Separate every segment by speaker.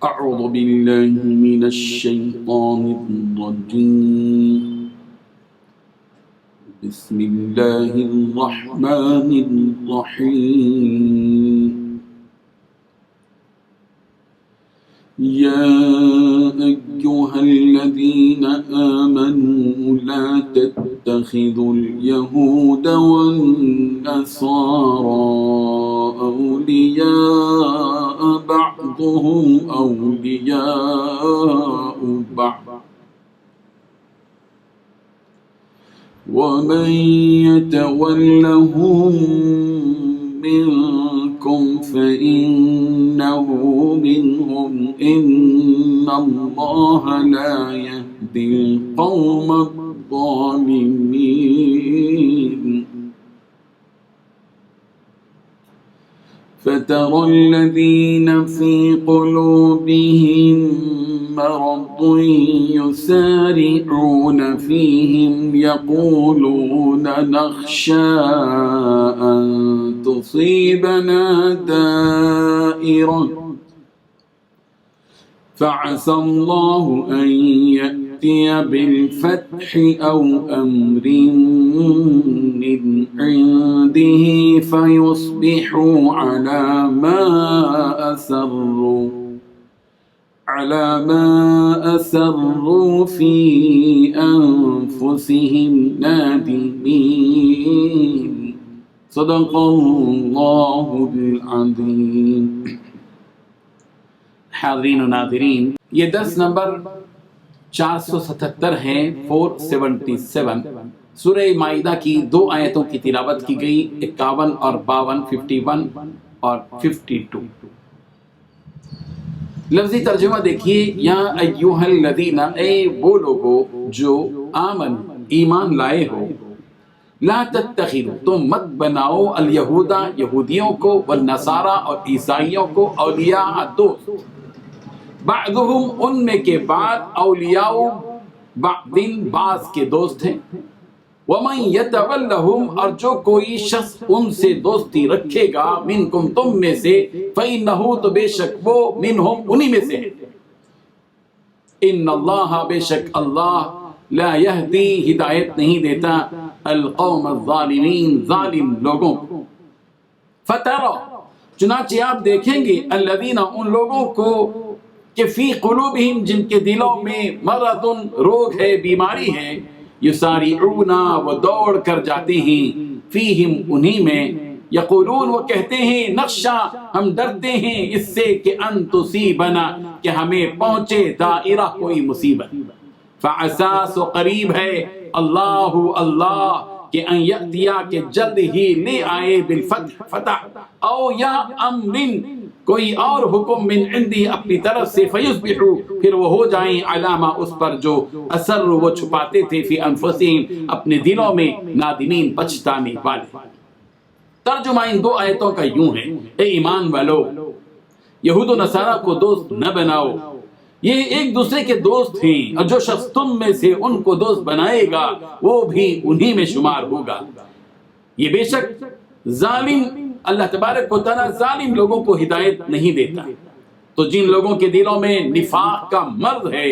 Speaker 1: أعوذ بالله من الشيطان الرجيم بسم الله الرحمن الرحيم يا أيها الذين آمنوا لا تتخذوا اليهود والنصارى أولياء بعضهم أولياء بعض ومن يتولهم منكم فإنه منهم إن الله لا يهدي القوم الظالمين فترى الذين في قلوبهم مرض يسارعون فيهم يقولون نخشى أن تصيبنا دائرة فعسى الله أن يأتي بالفتح أو أمر من عنده فيصبحوا على ما أسروا في أنفسهم نادمين صدق الله العظيم. حاضرین و ناظرین، یہ درس نمبر 477 ہے، 477 سورہ مائدہ کی 2 آیتوں کی تلاوت کی گئی، 51 اور 52، 51 اور 52. لفظی ترجمہ دیکھیے، یا ایھا الذین، اے وہ لوگو جو آمن ایمان لائے ہو، لا تتخذوا تم مت بناؤ الیہودا یہودیوں کو، والنصارى اور عیسائیوں کو، اولیاء دوست، بعضهم ان میں کے بعد، اولیاء بعض بعض کے دوست ہیں، ومن یتولہم اور جو کوئی شخص ان سے دوستی رکھے گا، منکم تم میں سے، فإنہ تو بے شک وہ، منہم انہی میں سے ہے، ان اللہ بے شک اللہ، لا یہدی ہدایت نہیں دیتا، القوم الظالمین ظالم لوگوں کو. فترى چنانچہ آپ دیکھیں گے، الذین ان لوگوں کو، کہ فی قلوبہم جن کے دلوں میں، مرض روگ ہے، بیماری ہے، یسارعون وہ دوڑ کر جاتے ہیں، فیہم انہی میں، یقولون وہ کہتے ہیں، نخشا ہم ڈرتے ہیں اس سے کہ ان تصیبنا کہ ہمیں پہنچے دائرہ کوئی مصیبت، فعسا سو قریب ہے، اللہ اللہ کہ ان یأتیا کہ جلد ہی لے آئے، بالفتح فتح، او یا امرن کوئی اور حکم، من عندی اپنی طرف سے، فیصبحوا پھر وہ ہو جائیں، علامہ اس پر جو اثر وہ چھپاتے تھے، فی انفسہم اپنے دلوں میں، نادمین پچھتانے والے. ترجمہ ان 2 آیتوں کا یوں ہے، اے ایمان والو، یہود و نصارہ کو دوست نہ بناؤ، یہ ایک دوسرے کے دوست ہیں، اور جو شخص تم میں سے ان کو دوست بنائے گا وہ بھی انہی میں شمار ہوگا. یہ بے شک ظالم، اللہ تبارک و تعالیٰ ظالم لوگوں کو ہدایت نہیں دیتا. تو جن لوگوں کے دلوں میں نفاق کا مرض ہے،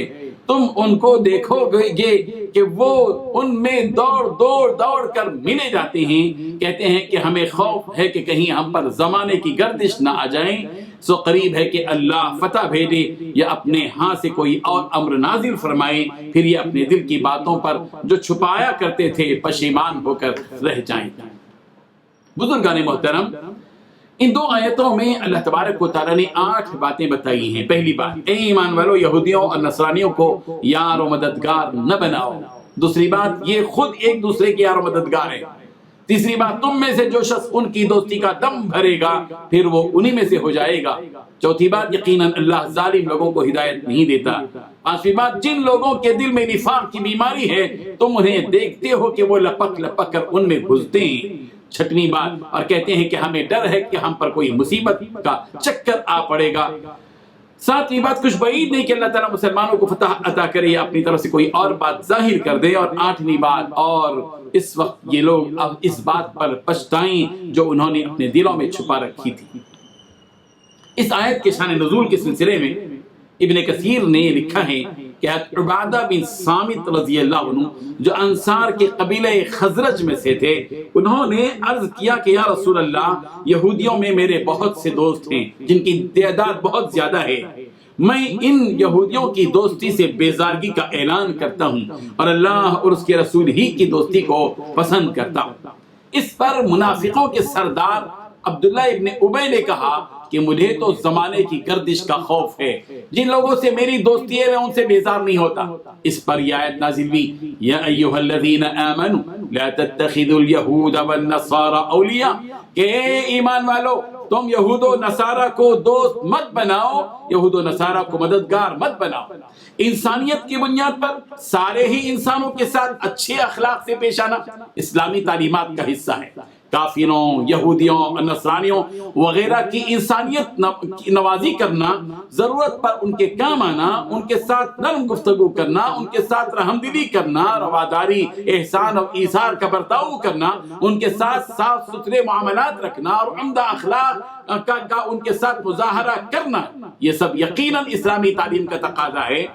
Speaker 1: تم ان کو دیکھو گے کہ وہ ان میں دوڑ کر ملے جاتے ہیں، کہتے ہیں کہ ہمیں خوف ہے کہ کہیں ہم پر زمانے کی گردش نہ آ جائیں، سو قریب ہے کہ اللہ فتح بھیجے یا اپنے ہاں سے کوئی اور امر نازل فرمائے، پھر یہ اپنے دل کی باتوں پر جو چھپایا کرتے تھے پشیمان ہو کر رہ جائیں. بزرگان محترم، ان 2 آیتوں میں اللہ تبارک و تعالیٰ نے 8 باتیں بتائی ہیں. پہلی بات، اے ایمان والو، یہودیوں اور نصرانیوں کو یار و مددگار نہ بناؤ. دوسری بات، یہ خود ایک دوسرے کے یار و مددگار ہیں. تیسری بات، تم میں سے جو شخص ان کی دوستی کا دم بھرے گا پھر وہ انہی میں سے ہو جائے گا. چوتھی بات، یقیناً اللہ ظالم لوگوں کو ہدایت نہیں دیتا. پانچویں بات، جن لوگوں کے دل میں نفاق کی بیماری ہے تم انہیں دیکھتے ہو کہ وہ لپک کر ان میں گھستے ہیں. چھٹویں بات، اور کہتے ہیں کہ ہمیں ڈر ہے کہ ہم پر کوئی مصیبت کا چکر آ پڑے گا. ساتویں بات، کچھ بعید نہیں کہ اللہ تعالیٰ مسلمانوں کو فتح عطا کرے یا اپنی طرف سے کوئی اور بات ظاہر کر دے. اور آٹھویں بات، اور اس وقت یہ لوگ اب اس بات پر پچھتائیں جو انہوں نے اپنے دلوں میں چھپا رکھی تھی. اس آیت کے شان نزول کے سلسلے میں ابن کثیر نے لکھا ہے کہ عبادہ بن صامت رضی اللہ عنہ جو انصار کے قبیلہ خزرج میں سے تھے، انہوں نے عرض کیا کہ یا رسول اللہ، یہودیوں میں میرے بہت سے دوست ہیں جن کی تعداد بہت زیادہ ہے، میں ان یہودیوں کی دوستی سے بیزارگی کا اعلان کرتا ہوں اور اللہ اور اس کے رسول ہی کی دوستی کو پسند کرتا ہوں۔ اس پر منافقوں کے سردار عبداللہ ابن ابی نے کہا کہ مجھے تو زمانے کی گردش کا خوف ہے، جن لوگوں سے میری دوستی ہے میں ان سے بیزار نہیں ہوتا۔ اس پر یہ آیت نازل ہوئی، یا ایھا الذین آمنوا لا تتخذوا اليہود والنصارى اولیاء، کہ اے ایمان والو تم یہود و نصارہ کو دوست مت بناؤ، یہود و نصارہ کو مددگار مت بناؤ۔ انسانیت کی بنیاد پر سارے ہی انسانوں کے ساتھ اچھے اخلاق سے پیش آنا اسلامی تعلیمات کا حصہ ہے۔ کافروں، یہودیوں، نصرانیوں وغیرہ کی انسانیت نوازی کرنا، ضرورت پر ان کے کام آنا، ان کے ساتھ نرم گفتگو کرنا، ان کے ساتھ رحمدلی کرنا، رواداری، احسان اور ایثار کا برتاؤ کرنا، ان کے ساتھ صاف ستھرے معاملات رکھنا اور عمدہ اخلاق کا ان کے ساتھ مظاہرہ کرنا، یہ سب یقیناً اسلامی تعلیم کا تقاضا ہے۔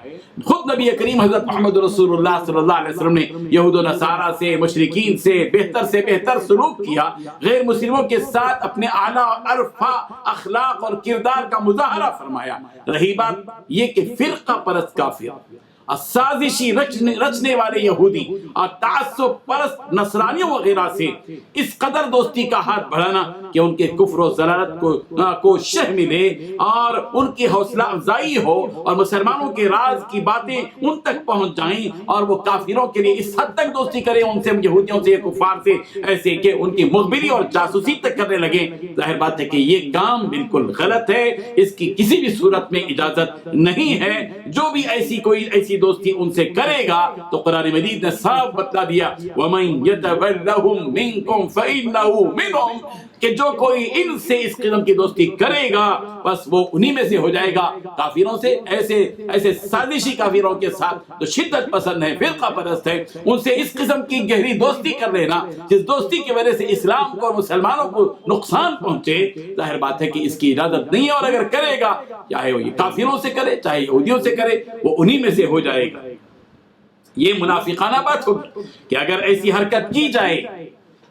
Speaker 1: خود نبی کریم حضرت محمد رسول اللہ صلی اللہ علیہ وسلم نے یہود و نصارہ سے، مشرکین سے بہتر سلوک کیا، غیر مسلموں کے ساتھ اپنے اعلیٰ اور عرفہ اخلاق اور کردار کا مظاہرہ فرمایا۔ رہی بات یہ کہ فرقہ پرست کافر، سازشی رچنے والے یہودی اور تعصب پرست نصرانیوں وغیرہ سے اس قدر دوستی کا ہاتھ بڑھانا کہ ان کے کفر و ضلالت کو شہ ملے اور ان کی حوصلہ افزائی ہو اور مسلمانوں کے راز کی باتیں ان تک پہنچ جائیں اور وہ کافروں کے لیے اس حد تک دوستی کریں ان سے، یہودیوں سے، کفار سے، ایسے کہ ان کی مخبری اور جاسوسی تک کرنے لگے، ظاہر بات ہے کہ یہ کام بالکل غلط ہے، اس کی کسی بھی صورت میں اجازت نہیں ہے۔ جو بھی ایسی دوستی ان سے کرے گا تو قرآن مجید نے صاف بتلا دیا، وَمَن يَتَوَلَّهُم مِّنكُمْ فَإِنَّهُ مِنْهُمْ، کہ جو کوئی ان سے اس قسم کی دوستی کرے گا بس وہ انہی میں سے ہو جائے گا۔ کافروں سے، ایسے سازشی کافروں کے ساتھ جو شدت پسند ہے، فرقہ پرست ہے، ان سے اس قسم کی گہری دوستی کر لینا جس دوستی کی وجہ سے اسلام کو اور مسلمانوں کو نقصان پہنچے، ظاہر بات ہے کہ اس کی اجازت نہیں ہے، اور اگر کرے گا چاہے وہ کافروں سے کرے چاہے یہودیوں سے کرے وہ انہی میں سے ہو جائے گا۔ یہ منافقانہ بات ہوگی کہ اگر ایسی حرکت کی جائے،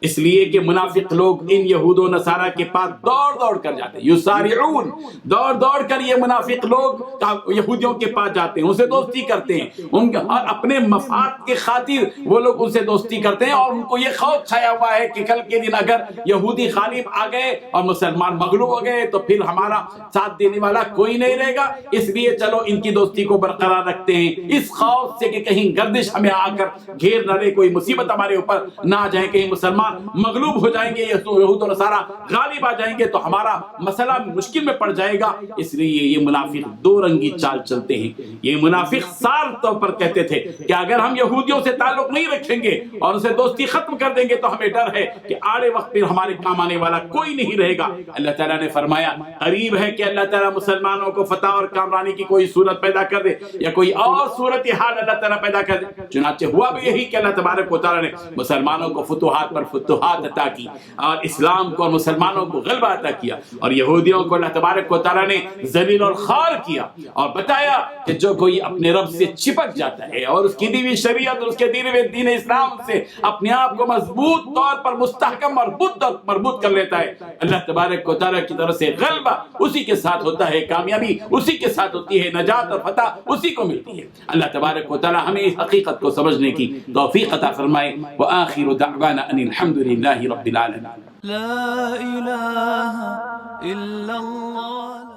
Speaker 1: اس لیے کہ منافق لوگ ان یہود و نصارہ کے پاس دوڑ کر جاتے ہیں، یسارعون، دوڑ کر یہ منافق لوگ یہودیوں کے پاس جاتے ہیں، ان سے دوستی کرتے ہیں، اور اپنے مفاد کے خاطر وہ لوگ ان سے دوستی کرتے ہیں، اور ان کو یہ خوف چھایا ہوا ہے کہ کل کے دن اگر یہودی غالب آ گئے اور مسلمان مغلوب ہو گئے تو پھر ہمارا ساتھ دینے والا کوئی نہیں رہے گا، اس لیے چلو ان کی دوستی کو برقرار رکھتے ہیں، اس خوف سے کہ کہیں گردش ہمیں آ کر گھیر نہ لے، کوئی مصیبت ہمارے اوپر نہ آ جائے، کہیں مسلمان مغلوب ہو جائیں گے، یہود و نصارہ غالب آ جائیں گے تو ہمارا مسئلہ مشکل میں پڑ جائے گا۔ اس لیے یہ منافق دو رنگی چال چلتے ہیں۔ یہ منافق صاف طور پر کہتے تھے کہ اگر ہم یہودیوں سے تعلق نہیں رکھیں گے اور ان سے دوستی ختم کر دیں گے تو ہمیں ڈر ہے کہ آڑے وقت پھر ہمارے کام آنے والا کوئی نہیں رہے گا۔ اللہ تعالیٰ نے فرمایا قریب ہے کہ اللہ تعالیٰ مسلمانوں کو فتح اور کامرانی کی کوئی صورت پیدا کر دے یا کوئی اور صورتحال اللہ تعالیٰ پیدا کر دے۔ چنانچہ ہوا بھی یہی کہ اللہ تبارک و تعالیٰ نے مسلمانوں کو فتوحات پر فتوحات عطا کی اور اسلام کو اور مسلمانوں کو غلبہ عطا کیا، اور یہودیوں کو اللہ تبارک و تعالیٰ نے ذلیل اور خوار کیا، اور بتایا کہ جو کوئی اپنے رب سے چپک جاتا ہے اور اس کی دی ہوئی شریعت اور اس کے دیے ہوئے دین اسلام سے اپنے آپ کو مضبوط طور پر مستحکم مربوط کر لیتا ہے، اللہ تبارک و تعالیٰ کی طرف سے غلبہ اسی کے ساتھ ہوتا ہے، کامیابی اسی کے ساتھ ہوتی ہے، نجات اور فتح اسی کو ملتی ہے۔ اللہ تبارک و تعالیٰ ہمیں اس حقیقت کو سمجھنے کی توفیق عطا فرمائے۔ وآخر دعوانا ان الحمد للہ رب العالمین۔
Speaker 2: لا إله إلا الله